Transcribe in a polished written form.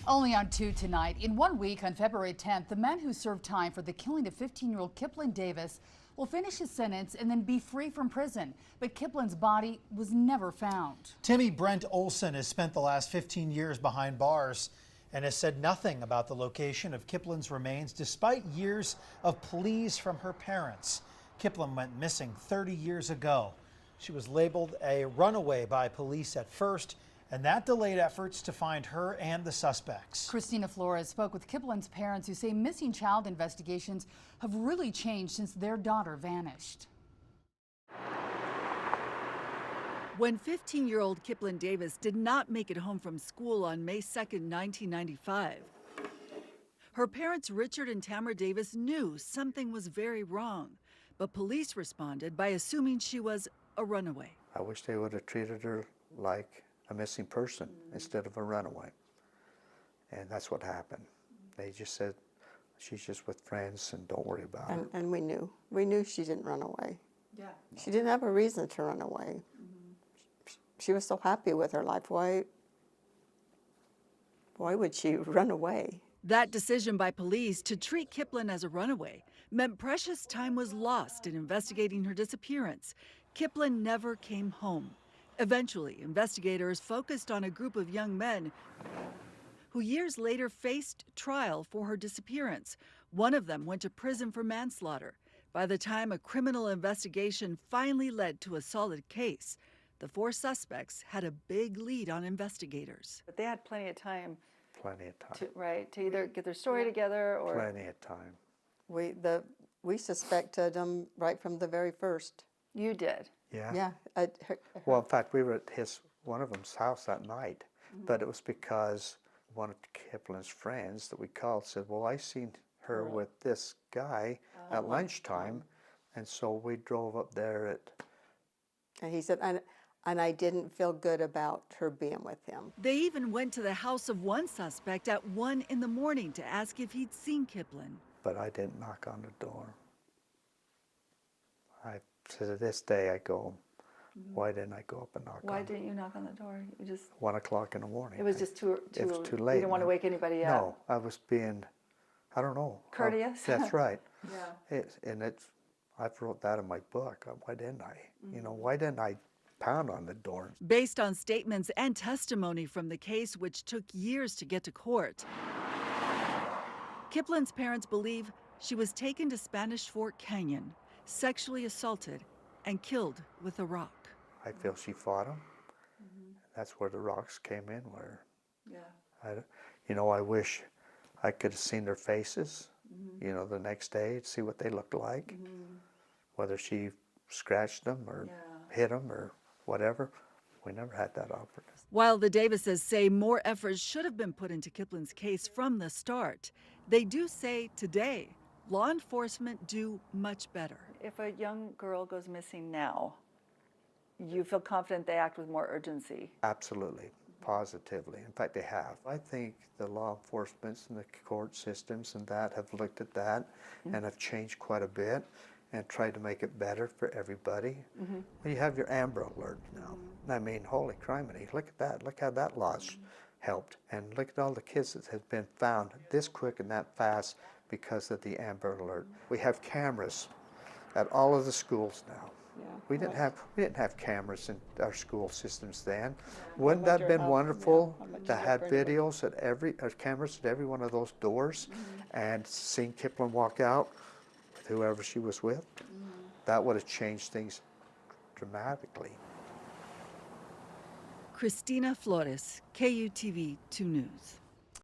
Only on 2 tonight. In 1 week, on February 10th, the man who served time for the killing of 15-year-old Kiplyn Davis will finish his sentence and then be free from prison. But Kiplyn's body was never found. Timmy Brent Olsen has spent the last 15 years behind bars and has said nothing about the location of Kiplyn's remains despite years of pleas from her parents. Kiplyn went missing 30 years ago. She was labeled a runaway by police at first, and that delayed efforts to find her and the suspects. Christina Flores spoke with Kiplyn's parents, who say missing child investigations have really changed since their daughter vanished. When 15-year-old Kiplyn Davis did not make it home from school on May 2nd, 1995, her parents, Richard and Tamara Davis, knew something was very wrong, but police responded by assuming she was a runaway. I wish they would have treated her like a missing person instead of a runaway. And that's what happened. They just said, she's just with friends and don't worry about it. And we knew she didn't run away. Yeah. She didn't have a reason to run away. She was so happy with her life. Why would she run away? That decision by police to treat Kiplyn as a runaway meant precious time was lost in investigating her disappearance. Kiplyn never came home. Eventually, investigators focused on a group of young men who years later faced trial for her disappearance. One of them went to prison for manslaughter. By the time a criminal investigation finally led to a solid case, the 4 suspects had a big lead on investigators. But they had plenty of time. Plenty of time. To either get their story together or... Plenty of time. We suspected them right from the very first. You did? Yeah. Yeah. Well, in fact, we were at one of them's house that night, but it was because one of Kiplyn's friends that we called said, well, I seen her with this guy at lunchtime, and so we drove up there And he said, and I didn't feel good about her being with him. They even went to the house of one suspect at 1 in the morning to ask if he'd seen Kiplyn. but I didn't knock on the door. To this day, I go, why didn't I go up and knock on it? Why didn't you knock on the door? You just... 1 o'clock in the morning. It was just too It was too late. You didn't want to wake anybody up? No, I was being, I don't know. Courteous? That's right. Yeah. I've wrote that in my book. Why didn't I? You know, why didn't I pound on the door? Based on statements and testimony from the case, which took years to get to court, Kiplyn's parents believe she was taken to Spanish Fork Canyon, sexually assaulted, and killed with a rock. I feel she fought him. That's where the rocks came in. I wish I could have seen their faces, the next day, to see what they looked like, whether she scratched them or hit them or whatever. We never had that opportunity. While the Davises say more effort should have been put into Kiplyn's case from the start, they do say today law enforcement do much better. If a young girl goes missing now, you feel confident they act with more urgency? Absolutely, positively. In fact, they have. I think the law enforcement and the court systems and that have looked at that and have changed quite a bit and tried to make it better for everybody. Well, you have your Amber Alert now. I mean, holy criminy, look at that. Look how that law's helped. And look at all the kids that have been found this quick and that fast because of the Amber Alert. We have cameras at all of the schools now. We didn't have cameras in our school systems then. Wouldn't that have been wonderful to have videos at cameras at every one of those doors and seeing Kiplyn walk out with whoever she was with? That would have changed things dramatically. Christina Flores, KUTV 2 News.